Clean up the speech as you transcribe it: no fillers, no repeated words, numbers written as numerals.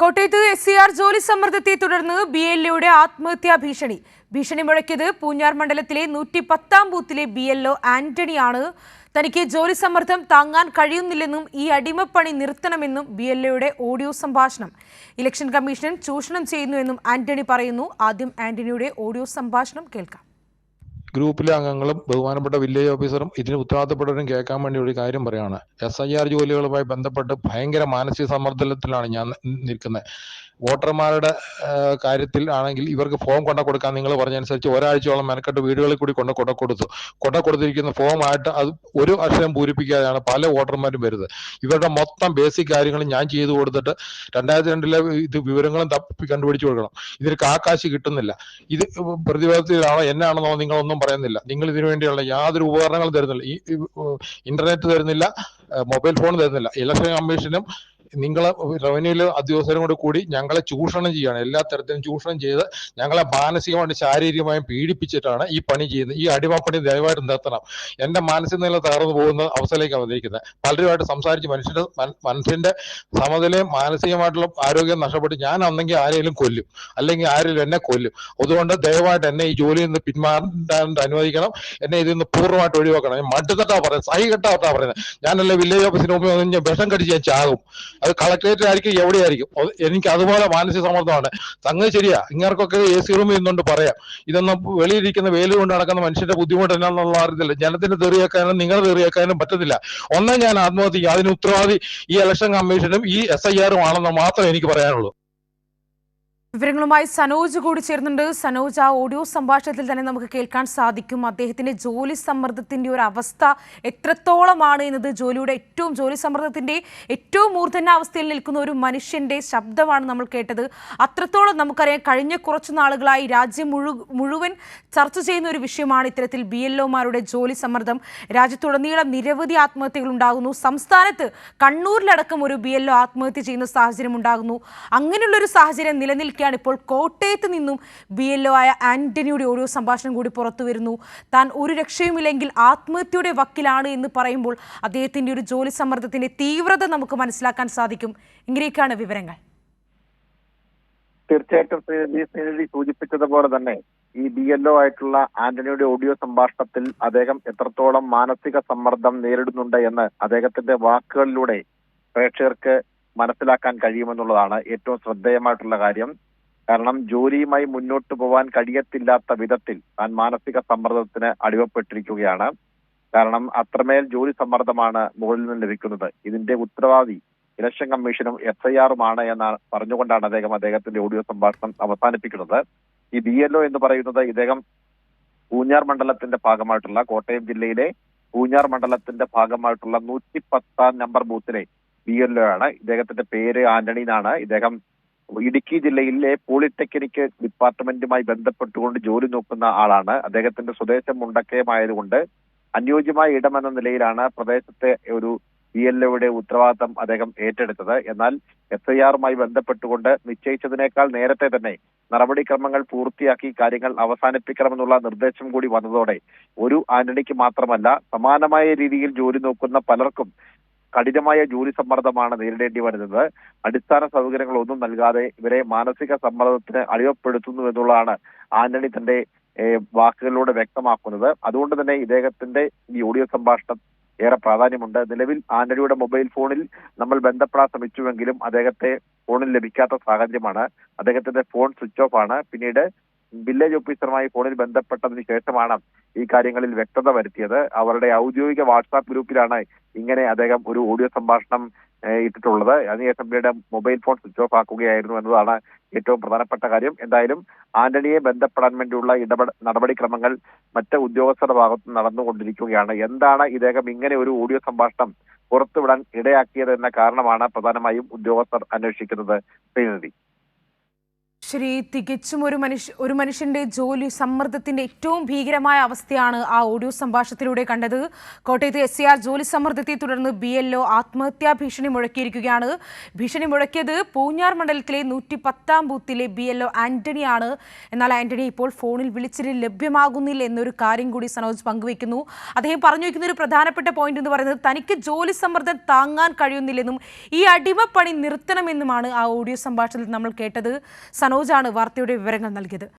കോട്ടയത്ത് SCR ജോലി സമ്മർദ്ദത്തെ തുടർന്ന് BLOയുടെ ആത്മഹത്യാ ഭീഷണി മുഴക്കിയത് പൂഞ്ഞാർ മണ്ഡലത്തിലെ 110-ാം ബൂത്തിലെ BLO ആന്റണിയാണ്. തനിക്ക് ജോലി സമ്മർദ്ദം താങ്ങാൻ കഴിയുന്നില്ലെന്നും ഈ അടിമപ്പണി നിർത്തണമെന്നും BLOയുടെ ഓഡിയോ സംഭാഷണം ഇലക്ഷൻ കമ്മീഷൻ ചൂഷണം ചെയ്യുന്നുവെന്നും ആന്റണി പറയുന്നു. ആദ്യം ആന്റണിയുടെ ഓഡിയോ സംഭാഷണം കേൾക്കാം. ഗ്രൂപ്പിലെ അംഗങ്ങളും ബഹുമാനപ്പെട്ട വില്ലേജ് ഓഫീസറും ഇതിന് ഉത്തരവാദിത്തപ്പെട്ടവരും കേൾക്കാൻ വേണ്ടി ഒരു കാര്യം പറയാണ്. SIR ജോലികളുമായി ബന്ധപ്പെട്ട് ഭയങ്കര മാനസിക സമ്മർദ്ദത്തിലാണ് ഞാൻ നിൽക്കുന്നത്. വോട്ടർമാരുടെ കാര്യത്തിൽ ആണെങ്കിൽ ഇവർക്ക് ഫോം കൊടുക്കാൻ നിങ്ങൾ പറഞ്ഞനുസരിച്ച് ഒരാഴ്ചയോളം മെനക്കെട്ട് വീടുകളിൽ കൂടി കൊടുത്തിരിക്കുന്ന ഫോമായിട്ട് അത് ഒരു അക്ഷരം പൂരിപ്പിക്കാതെയാണ് പല വോട്ടർമാരും വരുന്നത്. ഇവരുടെ മൊത്തം ബേസിക് കാര്യങ്ങളും ഞാൻ ചെയ്തു കൊടുത്തിട്ട് 2002 ഇത് വിവരങ്ങളും തപ്പി കണ്ടുപിടിച്ചു കൊടുക്കണം. ഇതിന് കാശ് കിട്ടുന്നില്ല. ഇത് പ്രതിരോധത്തിലാണോ എന്നാണെന്നോ നിങ്ങളൊന്നും പറയുന്നില്ല. നിങ്ങൾ ഇതിനു വേണ്ടിയുള്ള യാതൊരു ഉപകരണങ്ങളും തരുന്നില്ല. ഈ ഇന്റർനെറ്റ് തരുന്നില്ല, മൊബൈൽ ഫോൺ തരുന്നില്ല. ഇലക്ഷൻ കമ്മീഷനും നിങ്ങളെ റവന്യൂവിലെ ഉദ്യോഗസ്ഥരും കൂടി ഞങ്ങളെ ചൂഷണം ചെയ്യുകയാണ്. എല്ലാ തരത്തിലും ചൂഷണം ചെയ്ത് ഞങ്ങളെ മാനസികമായും ശാരീരികമായും പീഡിപ്പിച്ചിട്ടാണ് ഈ പണി ചെയ്യുന്നത്. ഈ അടിമപ്പണി ദയവായിട്ട് നിർത്തണം. എന്റെ മാനസിക നില തകർന്നു പോകുന്ന അവസ്ഥയിലേക്കാണ് വന്നിരിക്കുന്നത്. പലരുമായിട്ട് സംസാരിച്ച് മനുഷ്യന്റെ സമനിലയും മാനസികമായിട്ടുള്ള ആരോഗ്യം നഷ്ടപ്പെട്ട് ഞാൻ അന്നെങ്കിൽ ആരെങ്കിലും കൊല്ലും, അല്ലെങ്കിൽ ആരെങ്കിലും എന്നെ കൊല്ലും. അതുകൊണ്ട് ദയവായിട്ട് എന്നെ ഈ ജോലിയിൽ നിന്ന് പിന്മാറാൻ അനുവദിക്കണം. എന്നെ ഇതിൽ നിന്ന് പൂർണ്ണമായിട്ട് ഒഴിവാക്കണം. മട്ടുതട്ടാ പറയുന്നത്, സഹി കെട്ടാ പറയുന്നത്. ഞാനല്ല വില്ലേജ് ഓഫീസിന് മുമ്പ് ഞാൻ വിഷം കടിച്ച് ഞാൻ ചാകും. അത് കളക്ടറേറ്റ് ആയിരിക്കും, എവിടെയായിരിക്കും. എനിക്ക് അതുപോലെ മാനസിക സമ്മർദ്ദമാണ്. സംഗതി ശരിയാ, ഇങ്ങർക്കൊക്കെ AC റൂമിൽ നിന്നുകൊണ്ട് പറയാം. ഇതൊന്നും വെളിയിരിക്കുന്ന വെയിൽ കൊണ്ട് നടക്കുന്ന മനുഷ്യന്റെ ബുദ്ധിമുട്ട് എന്നാന്നുള്ള അറിയത്തില്ല. ജനത്തിന് തെറിയേക്കാനും നിങ്ങൾ തെറിയേക്കാനും പറ്റത്തില്ല. ഒന്നേ ഞാൻ ആത്മഹത്യ, അതിന് ഉത്തരവാദി ഈ ഇലക്ഷൻ കമ്മീഷനും ഈ SIR ആണെന്ന് മാത്രമേ എനിക്ക് പറയാനുള്ളൂ. വിവരങ്ങളുമായി സനോജ് കൂടി ചേർന്നുണ്ട്. സനോജ്, ആ ഓഡിയോ സംഭാഷണത്തിൽ തന്നെ നമുക്ക് കേൾക്കാൻ സാധിക്കും അദ്ദേഹത്തിന്റെ ജോലി സമ്മർദ്ദത്തിന്റെ ഒരു അവസ്ഥ എത്രത്തോളമാണ് എന്നത്. ജോലി സമ്മർദ്ദത്തിന്റെ ഏറ്റവും മൂർധന്യാവസ്ഥയിൽ നിൽക്കുന്ന ഒരു മനുഷ്യന്റെ ശബ്ദമാണ് നമ്മൾ കേട്ടത്. അത്രത്തോളം നമുക്കറിയാം, കഴിഞ്ഞ കുറച്ചു നാളുകളായി രാജ്യം മുഴുവൻ ചർച്ച ചെയ്യുന്ന ഒരു വിഷയമാണ് ഇത്തരത്തിൽ BLOമാരുടെ ജോലി സമ്മർദ്ദം. രാജ്യത്തുടനീളം നിരവധി ആത്മഹത്യകൾ ഉണ്ടാകുന്നു. സംസ്ഥാനത്ത് കണ്ണൂരിലടക്കം ഒരു BLO ആത്മഹത്യ ചെയ്യുന്ന സാഹചര്യം ഉണ്ടാകുന്നു. അങ്ങനെയുള്ളൊരു സാഹചര്യം നിലനിൽക്കുകയാണ് ഇപ്പോൾ കോട്ടയത്ത് നിന്നും BLO ആയ ആന്റണിയുടെ ഓഡിയോ സംഭാഷണം കൂടി പുറത്തു വരുന്നു. താൻ ഒരു രക്ഷയുമില്ലെങ്കിൽ ആത്മഹത്യയുടെ വക്കിലാണ് എന്ന് പറയുമ്പോൾ അദ്ദേഹത്തിന്റെ ഒരു ജോലി സമ്മർദ്ദത്തിന്റെ തീവ്രത നമുക്ക് മനസ്സിലാക്കാൻ സാധിക്കും. ഇങ്ങനെയൊക്കെയാണ് വിവരങ്ങൾ. തീർച്ചയായിട്ടും ശ്രീനിധി സൂചിപ്പിച്ചതുപോലെ തന്നെ ഈ BLO ആയിട്ടുള്ള ആന്റണിയുടെ ഓഡിയോ സംഭാഷണത്തിൽ അദ്ദേഹം എത്രത്തോളം മാനസിക സമ്മർദ്ദം നേരിടുന്നുണ്ട് എന്ന് അദ്ദേഹത്തിന്റെ വാക്കുകളിലൂടെ പ്രേക്ഷകർക്ക് മനസ്സിലാക്കാൻ കഴിയുമെന്നുള്ളതാണ് ഏറ്റവും ശ്രദ്ധേയമായിട്ടുള്ള കാര്യം. കാരണം ജോലിയുമായി മുന്നോട്ട് പോകാൻ കഴിയത്തില്ലാത്ത വിധത്തിൽ താൻ മാനസിക സമ്മർദ്ദത്തിന് അടിമപ്പെട്ടിരിക്കുകയാണ്. കാരണം അത്രമേൽ ജോലി സമ്മർദ്ദമാണ് മുകളിൽ നിന്ന് ലഭിക്കുന്നത്. ഇതിന്റെ ഉത്തരവാദി ഇലക്ഷൻ കമ്മീഷനും SIRുമാണ് എന്ന് പറഞ്ഞുകൊണ്ടാണ് അദ്ദേഹത്തിന്റെ ഓഡിയോ സംഭാഷണം അവസാനിപ്പിക്കുന്നത്. ഈ BLO എന്ന് പറയുന്നത് ഇദ്ദേഹം പൂഞ്ഞാർ മണ്ഡലത്തിന്റെ ഭാഗമായിട്ടുള്ള, കോട്ടയം ജില്ലയിലെ പൂഞ്ഞാർ മണ്ഡലത്തിന്റെ ഭാഗമായിട്ടുള്ള 110-ാം നമ്പർ ബൂത്തിലെ BLO ആണ്. ഇദ്ദേഹത്തിന്റെ പേര് ആന്റണി എന്നാണ്. ഇദ്ദേഹം ഇടുക്കി ജില്ലയിലെ പോളിടെക്നിക് ഡിപ്പാർട്ട്മെന്റുമായി ബന്ധപ്പെട്ടുകൊണ്ട് ജോലി നോക്കുന്ന ആളാണ്. അദ്ദേഹത്തിന്റെ സ്വദേശം മുണ്ടക്കയമായതുകൊണ്ട് അനുയോജ്യമായ ഇടമെന്ന നിലയിലാണ് പ്രദേശത്തെ ഒരു BLOയുടെ ഉത്തരവാദിത്തം അദ്ദേഹം ഏറ്റെടുത്തത്. എന്നാൽ SIRുമായി ബന്ധപ്പെട്ടുകൊണ്ട് നിശ്ചയിച്ചതിനേക്കാൾ നേരത്തെ തന്നെ നടപടിക്രമങ്ങൾ പൂർത്തിയാക്കി കാര്യങ്ങൾ അവസാനിപ്പിക്കണമെന്നുള്ള നിർദ്ദേശം കൂടി വന്നതോടെ ഒരു ആന്റണിക്ക് മാത്രമല്ല, സമാനമായ രീതിയിൽ ജോലി നോക്കുന്ന പലർക്കും കഠിനമായ ജോലി സമ്മർദ്ദമാണ് നേരിടേണ്ടി വരുന്നത്. അടിസ്ഥാന സൗകര്യങ്ങളൊന്നും നൽകാതെ ഇവരെ മാനസിക സമ്മർദ്ദത്തിന് അടിമപ്പെടുത്തുന്നു എന്നുള്ളതാണ് ആന്റണി തന്റെ വാക്കുകളിലൂടെ വ്യക്തമാക്കുന്നത്. അതുകൊണ്ട് തന്നെ ഇദ്ദേഹത്തിന്റെ ഈ ഓഡിയോ സംഭാഷണം ഏറെ പ്രാധാന്യമുണ്ട്. നിലവിൽ ആന്റണിയുടെ മൊബൈൽ ഫോണിൽ നമ്മൾ ബന്ധപ്പെടാൻ ശ്രമിച്ചുവെങ്കിലും അദ്ദേഹത്തെ ഫോണിൽ ലഭിക്കാത്ത സാഹചര്യമാണ്. അദ്ദേഹത്തിന്റെ ഫോൺ സ്വിച്ച് ഓഫ് ആണ്. പിന്നീട് വില്ലേജ് ഓഫീസറുമായി ഫോണിൽ ബന്ധപ്പെട്ടതിന് ശേഷമാണ് ഈ കാര്യങ്ങളിൽ വ്യക്തത വരുത്തിയത്. അവരുടെ ഔദ്യോഗിക വാട്സാപ്പ് ഗ്രൂപ്പിലാണ് ഇങ്ങനെ അദ്ദേഹം ഒരു ഓഡിയോ സംഭാഷണം ഇട്ടിട്ടുള്ളത്. അതിനുശേഷം പിന്നീട് മൊബൈൽ ഫോൺ സ്വിച്ച് ഓഫ് ആക്കുകയായിരുന്നു എന്നതാണ് ഏറ്റവും പ്രധാനപ്പെട്ട കാര്യം. എന്തായാലും ആന്റണിയെ ബന്ധപ്പെടാൻ വേണ്ടിയുള്ള നടപടിക്രമങ്ങൾ മറ്റ് ഉദ്യോഗസ്ഥരുടെ ഭാഗത്ത് നടന്നുകൊണ്ടിരിക്കുകയാണ്. എന്താണ് ഇദ്ദേഹം ഇങ്ങനെ ഒരു ഓഡിയോ സംഭാഷണം പുറത്തുവിടാൻ ഇടയാക്കിയത് എന്ന കാരണമാണ് പ്രധാനമായും ഉദ്യോഗസ്ഥർ അന്വേഷിക്കുന്നത്. ശ്രീനിധി. ശരി, തികച്ചും ഒരു മനുഷ്യന്റെ ജോലി സമ്മർദ്ദത്തിന്റെ ഏറ്റവും ഭീകരമായ അവസ്ഥയാണ് ആ ഓഡിയോ സംഭാഷണത്തിലൂടെ കണ്ടത്. കോട്ടയത്ത് SCR ജോലി സമ്മർദ്ദത്തെ തുടർന്ന് BLO ആത്മഹത്യാ ഭീഷണി മുഴക്കിയിരിക്കുകയാണ്. ഭീഷണി മുഴക്കിയത് പൂഞ്ഞാർ മണ്ഡലത്തിലെ 110-ാം ബൂത്തിലെ BLO ആന്റണിയാണ്. എന്നാൽ ആന്റണി ഇപ്പോൾ ഫോണിൽ വിളിച്ചിട്ട് ലഭ്യമാകുന്നില്ല എന്നൊരു കാര്യം കൂടി സനോജ് പങ്കുവയ്ക്കുന്നു. അദ്ദേഹം പറഞ്ഞു വയ്ക്കുന്ന ഒരു പ്രധാനപ്പെട്ട പോയിന്റ് എന്ന് പറയുന്നത് തനിക്ക് ജോലി സമ്മർദ്ദം താങ്ങാൻ കഴിയുന്നില്ലെന്നും ഈ അടിമപ്പണി നിർത്തണമെന്നുമാണ് ആ ഓഡിയോ സംഭാഷണത്തിൽ നമ്മൾ കേട്ടത്. സനോജാണ് വാർത്തയുടെ വിവരങ്ങൾ നൽകിയത്.